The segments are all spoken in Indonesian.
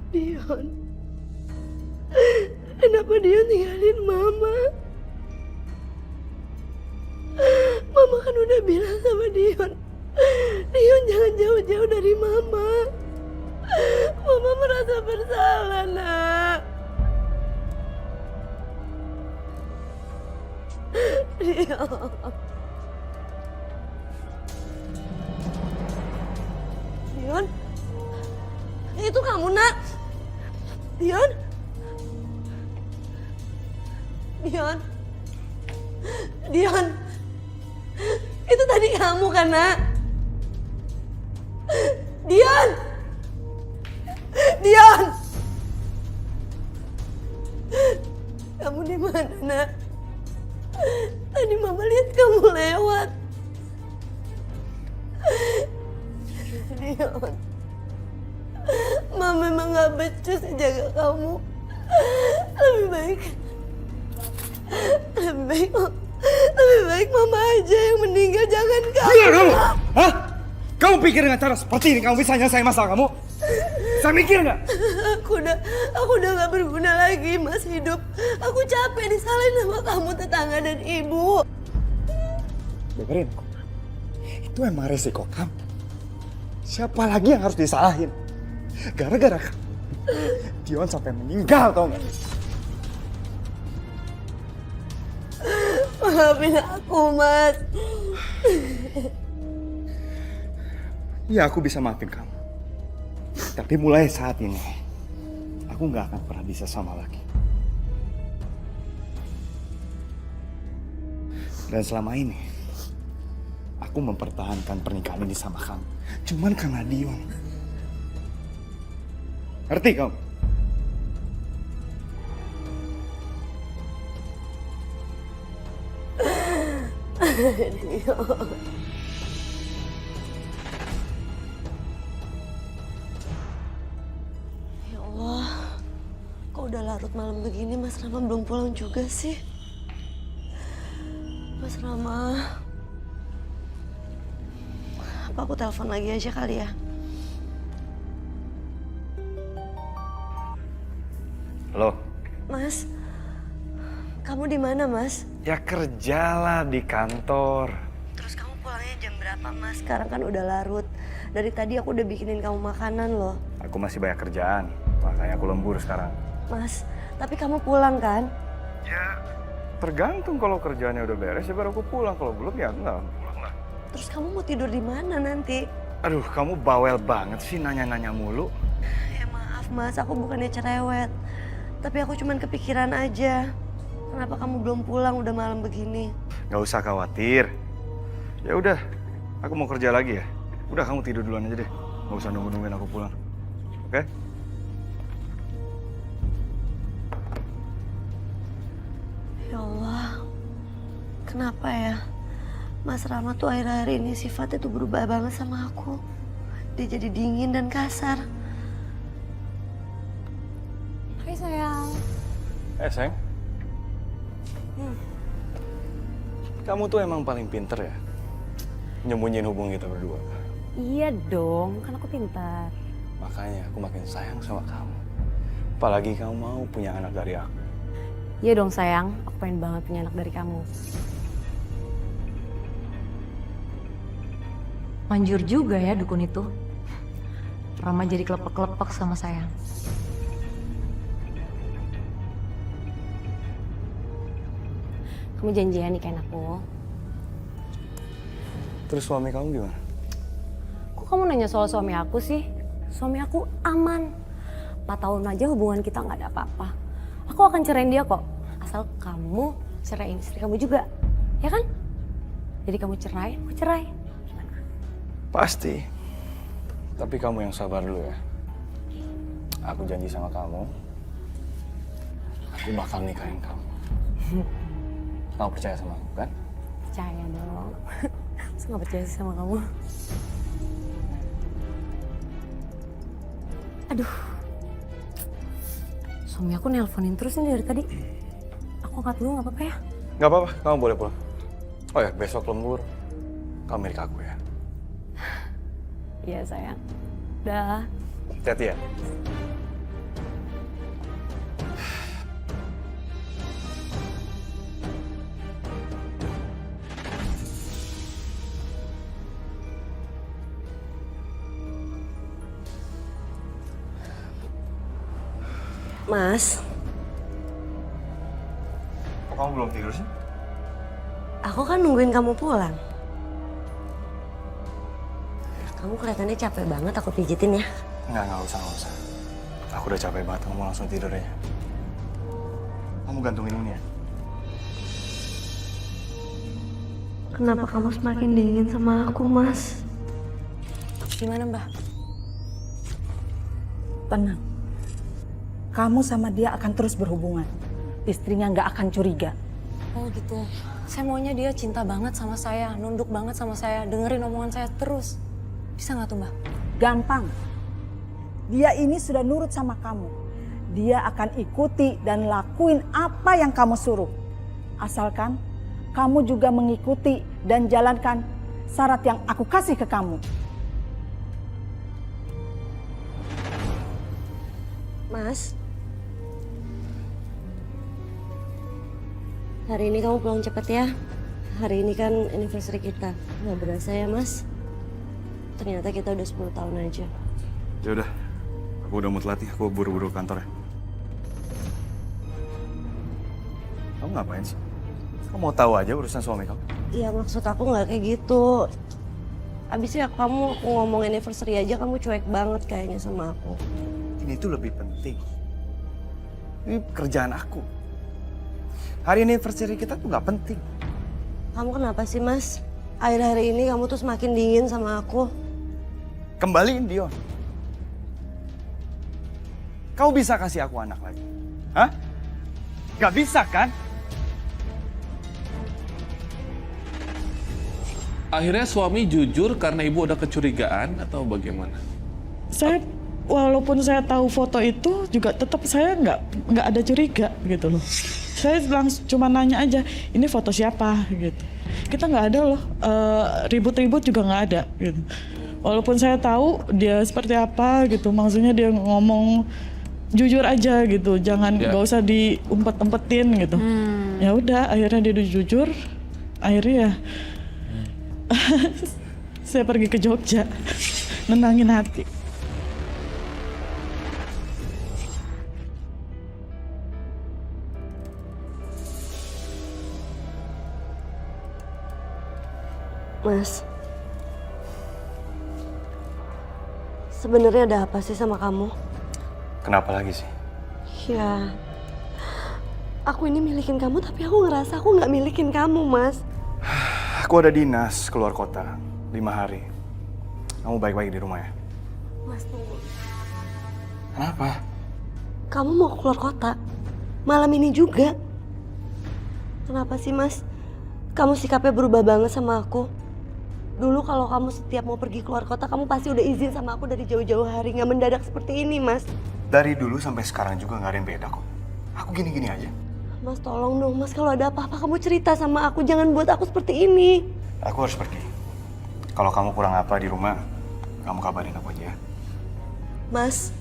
Dion, kenapa Dion tinggalin Mama? Mama kan udah bilang sama Dion, Dion jangan jauh-jauh dari Mama. Mama merasa bersalah, Nak. Dion. Dion? Itu kamu, Nak? Dion? Dion? Dion? Itu tadi kamu kan, Nak? Dion! Dion! Kamu di mana, Nak? Tadi Mama lihat kamu lewat. Dion. Mama memang gak becus jaga kamu. Lebih baik Mama aja yang meninggal, jangan kamu. Gila kamu! Hah? Kamu pikir dengan cara seperti ini kamu bisa nyelesain masalah kamu? Saya mikir nggak? Aku udah gak berguna lagi, Mas, hidup. Aku capek disalahin sama kamu, tetangga dan ibu. Dengerin, itu emang resiko kamu. Siapa lagi yang harus disalahin? Gara-gara kamu, Dion sampai meninggal, tau nggak? Maafin aku, Mas. Ya aku bisa maafin kamu. Tapi mulai saat ini, aku nggak akan pernah bisa sama lagi. Dan selama ini, aku mempertahankan pernikahan ini sama kamu. Cuman karena Dion. Ngerti kamu? Dion. Ya Allah, kok udah larut malam begini Mas Rama belum pulang juga sih? Mas Rama, apa aku telepon lagi aja kali ya? Halo? Mas, kamu di mana, Mas? Ya kerjalah di kantor. Terus kamu pulangnya jam berapa, Mas? Sekarang kan udah larut. Dari tadi aku udah bikinin kamu makanan loh. Aku masih banyak kerjaan, makanya aku lembur sekarang. Mas, tapi kamu pulang kan? Ya, tergantung kalau kerjaannya udah beres ya baru aku pulang. Kalau belum ya enggak. Terus kamu mau tidur di mana nanti? Aduh, kamu bawel banget sih nanya-nanya mulu. Ya maaf, Mas, aku bukannya cerewet. Tapi aku cuman kepikiran aja. Kenapa kamu belum pulang udah malam begini? Nggak usah khawatir. Ya udah, aku mau kerja lagi ya. Udah kamu tidur duluan aja deh. Nggak usah nunggu-nungguin aku pulang. Oke? Ya Allah, kenapa ya? Mas Rama tuh akhir-akhir ini sifatnya tuh berubah banget sama aku. Dia jadi dingin dan kasar. Hai sayang. Sayang. Kamu tuh emang paling pinter ya? Nyembunyiin hubungan kita berdua. Iya dong, kan aku pintar. Makanya aku makin sayang sama kamu. Apalagi kamu mau punya anak dari aku. Iya dong sayang, aku pengen banget punya anak dari kamu. Manjur juga ya dukun itu. Rama jadi kelepek-kelepek sama sayang. Kamu janjian nikahin aku. Terus suami kamu gimana? Kok kamu nanya soal suami aku sih? Suami aku aman. 4 tahun aja hubungan kita nggak ada apa-apa. Aku akan cerain dia kok. Asal kamu ceraiin istri kamu juga. Ya kan? Jadi kamu cerai, aku cerai. Gimana? Pasti. Tapi kamu yang sabar dulu ya. Aku janji sama kamu. Aku bakal nikahin kamu. Kamu percaya sama aku kan? Percaya dong. Masa nggak percaya sih sama kamu? Aduh. Suami aku nelponin terus nih dari tadi. Aku angkat dulu nggak apa-apa ya? Nggak apa-apa, kamu boleh pulang. Oh ya, besok lembur. Kamu milik aku ya. Iya sayang. Dah. Hati-hati ya. Mas, Kok kamu belum tidur sih? aku kan nungguin kamu pulang. Kamu kelihatannya capek banget, aku pijitin ya. Nggak usah. Aku udah capek banget, kamu langsung tidur aja. Kamu gantungin ini ya. Kenapa kamu semakin dingin sama aku, Mas? Gimana Mbak? Tenang. Kamu sama dia akan terus berhubungan. Istrinya nggak akan curiga. Oh gitu. Saya maunya dia cinta banget sama saya, nunduk banget sama saya, dengerin omongan saya terus. Bisa nggak tuh Mbak? Gampang. Dia ini sudah nurut sama kamu. Dia akan ikuti dan lakuin apa yang kamu suruh. Asalkan kamu juga mengikuti dan jalankan syarat yang aku kasih ke kamu. Mas, hari ini kamu pulang cepet ya. Hari ini kan anniversary kita. Nggak berasa ya, Mas? Ternyata kita udah 10 tahun aja. Ya udah, aku udah mau telat nih, aku buru-buru ke kantor ya. Kamu ngapain sih? Kamu mau tahu aja urusan suami kamu? Iya, maksud aku nggak kayak gitu. Abisnya kamu ngomong anniversary aja, kamu cuek banget kayaknya sama aku. Ini tuh lebih penting. Ini pekerjaan aku. Hari anniversary kita tuh nggak penting. Kamu kenapa sih, Mas? Akhir-akhir ini kamu tuh semakin dingin sama aku. Kembaliin Dion. Kau bisa kasih aku anak lagi? Hah? Gak bisa kan? Akhirnya suami jujur karena ibu ada kecurigaan atau bagaimana? Saya walaupun saya tahu foto itu juga tetap saya nggak ada curiga gitu loh. Saya langsung cuma nanya aja, ini foto siapa gitu. Kita nggak ada loh, ribut-ribut juga nggak ada gitu. Walaupun saya tahu dia seperti apa gitu, maksudnya dia ngomong jujur aja gitu, jangan nggak usah diumpet-umpetin gitu. Ya udah, akhirnya dia jujur, akhirnya ya saya pergi ke Jogja, nenangin hati. Mas, sebenarnya ada apa sih sama kamu? Kenapa lagi sih? Ya, aku ini milikin kamu tapi aku ngerasa aku nggak milikin kamu, Mas. Aku ada dinas keluar kota 5 hari. Kamu baik-baik di rumah ya? Mas, tunggu. Kenapa? Kamu mau keluar kota? Malam ini juga? Kenapa sih, Mas? Kamu sikapnya berubah banget sama aku. Dulu kalau kamu setiap mau pergi keluar kota, kamu pasti udah izin sama aku dari jauh-jauh hari. Nggak mendadak seperti ini, Mas. Dari dulu sampai sekarang juga nggak ada yang beda kok. Aku gini-gini aja. Mas, tolong dong, Mas. Kalau ada apa-apa, kamu cerita sama aku. Jangan buat aku seperti ini. Aku harus pergi. Kalau kamu kurang apa di rumah, kamu kabarin aku aja ya. Mas.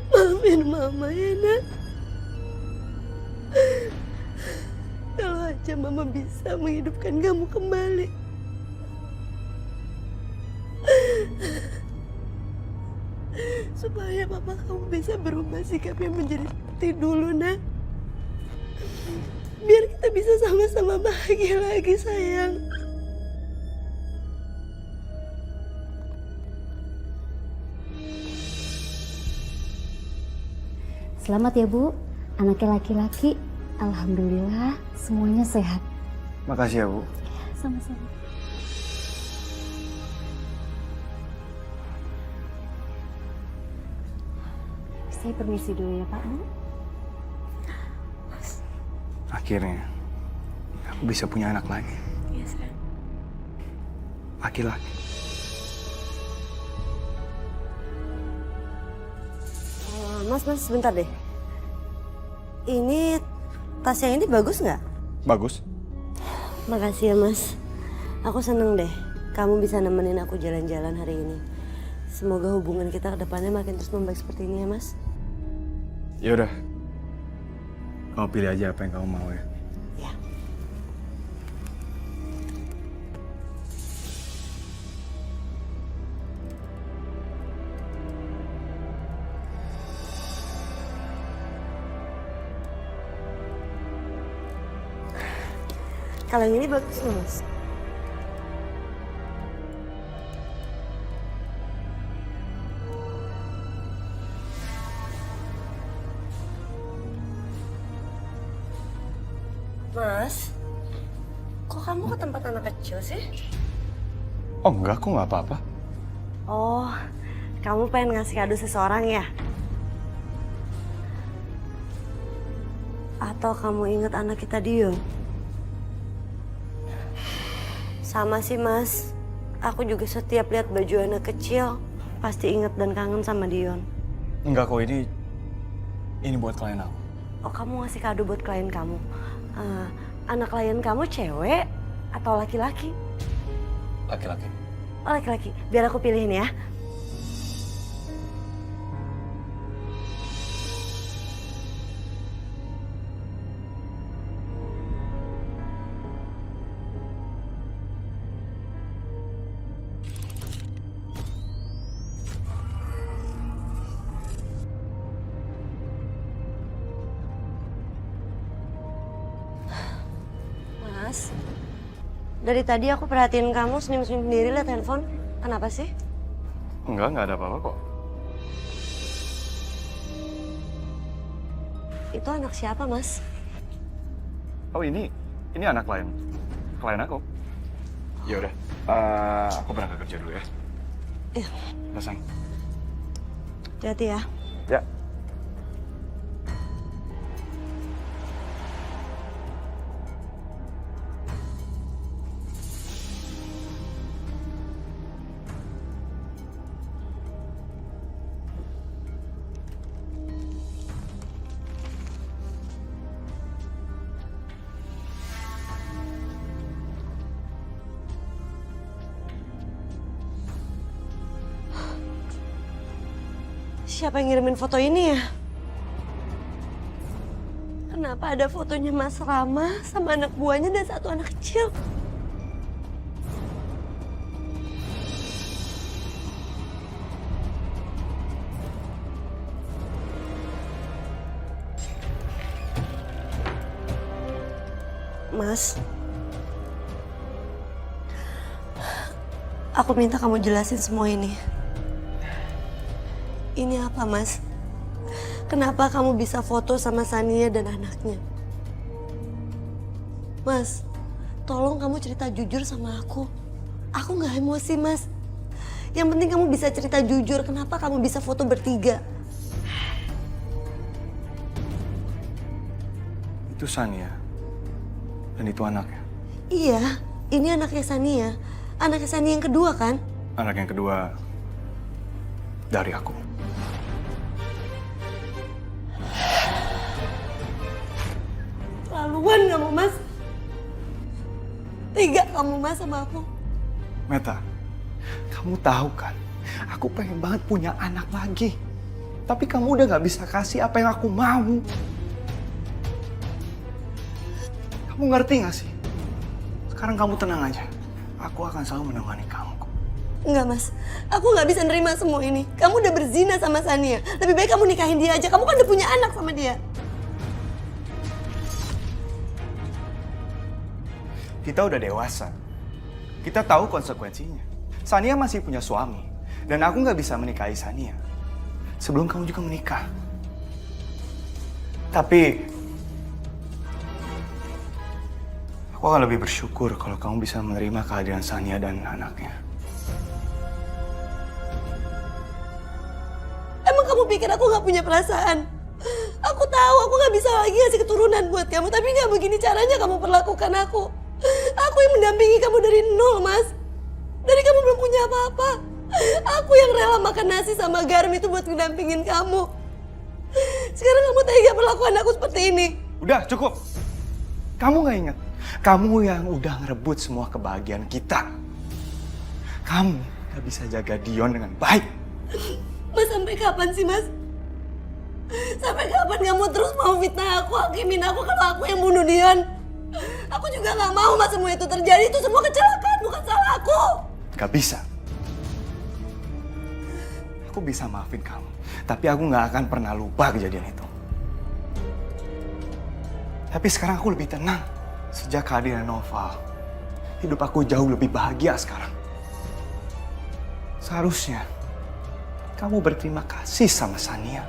Maafin Mama ya, Nak. Kalau aja Mama bisa menghidupkan kamu kembali. Supaya Papa kamu bisa berubah sikapnya menjadi seperti dulu, Nak. Biar kita bisa sama-sama bahagia lagi, sayang. Selamat ya Bu, anaknya laki-laki. Alhamdulillah semuanya sehat. Makasih ya Bu. Sama-sama. Saya permisi dulu ya Pak Bu. Akhirnya, aku bisa punya anak lagi. Iya, sayang. Laki-laki. Mas, sebentar deh. Ini tas yang ini bagus nggak? Bagus. Makasih ya, Mas. Aku seneng deh. Kamu bisa nemenin aku jalan-jalan hari ini. Semoga hubungan kita ke depannya makin terus membaik seperti ini ya, Mas. Ya udah. Kamu pilih aja apa yang kamu mau ya. Ya. Kalau yang ini bagus loh, Mas. Mas, kok kamu ke tempat anak kecil sih? Oh enggak, aku nggak apa-apa. Oh, kamu pengen ngasih kado seseorang ya? Atau kamu ingat anak kita Dion? Sama sih Mas, aku juga setiap lihat baju anak kecil pasti ingat dan kangen sama Dion. Enggak kok, ini buat klien aku. Oh, kamu ngasih kado buat klien kamu. Anak klien kamu cewek atau laki-laki? Laki-laki. Oh, laki-laki. Biar aku pilihin ya. Mas, dari tadi aku perhatiin kamu senyum-senyum sendiri liat handphone. Kenapa sih? Enggak ada apa-apa kok. Itu anak siapa, Mas? Oh ini anak klien aku. Ya udah, aku berangkat kerja dulu ya. Iya. Pasang. Hati-hati ya. Ya. Siapa yang ngirimin foto ini ya? Kenapa ada fotonya Mas Rama sama anak buahnya dan satu anak kecil? Mas, aku minta kamu jelasin semua ini. Ini apa, Mas? Kenapa kamu bisa foto sama Sania dan anaknya? Mas, tolong kamu cerita jujur sama aku. Aku nggak emosi, Mas. Yang penting kamu bisa cerita jujur, kenapa kamu bisa foto bertiga? Itu Sania. Dan itu anaknya. Iya, ini anaknya Sania. Anaknya Sania yang kedua, kan? Anak yang kedua dari aku. Laluan kamu, Mas. Tega kamu, Mas, sama aku. Meta, kamu tahu kan, aku pengen banget punya anak lagi. Tapi kamu udah gak bisa kasih apa yang aku mau. Kamu ngerti gak sih? Sekarang kamu tenang aja. Aku akan selalu menemani kamu. Enggak, Mas. Aku nggak bisa nerima semua ini. Kamu udah berzina sama Sania. Lebih baik kamu nikahin dia aja. Kamu kan udah punya anak sama dia. Kita udah dewasa. Kita tahu konsekuensinya. Sania masih punya suami. Dan aku nggak bisa menikahi Sania sebelum kamu juga menikah. Tapi aku akan lebih bersyukur kalau kamu bisa menerima kehadiran Sania dan anaknya. Emang kamu pikir aku nggak punya perasaan? Aku tahu aku nggak bisa lagi ngasih keturunan buat kamu. Tapi nggak begini caranya kamu perlakukan aku. Aku yang mendampingi kamu dari nol, Mas. Dari kamu belum punya apa-apa. Aku yang rela makan nasi sama garam itu buat mendampingin kamu. Sekarang kamu tega perlakuan aku seperti ini. Udah, cukup. Kamu gak ingat? Kamu yang udah ngerebut semua kebahagiaan kita. Kamu gak bisa jaga Dion dengan baik. Mas, sampai kapan sih, Mas? Sampai kapan kamu terus mau fitnah aku, hakimin aku kalau aku yang bunuh Dion? Aku juga gak mau, Mas, semua itu terjadi. Itu semua kecelakaan, bukan salah aku. Gak bisa. Aku bisa maafin kamu. Tapi aku gak akan pernah lupa kejadian itu. Tapi sekarang aku lebih tenang. Sejak kehadiran Noval, hidup aku jauh lebih bahagia sekarang. Seharusnya kamu berterima kasih sama Sania.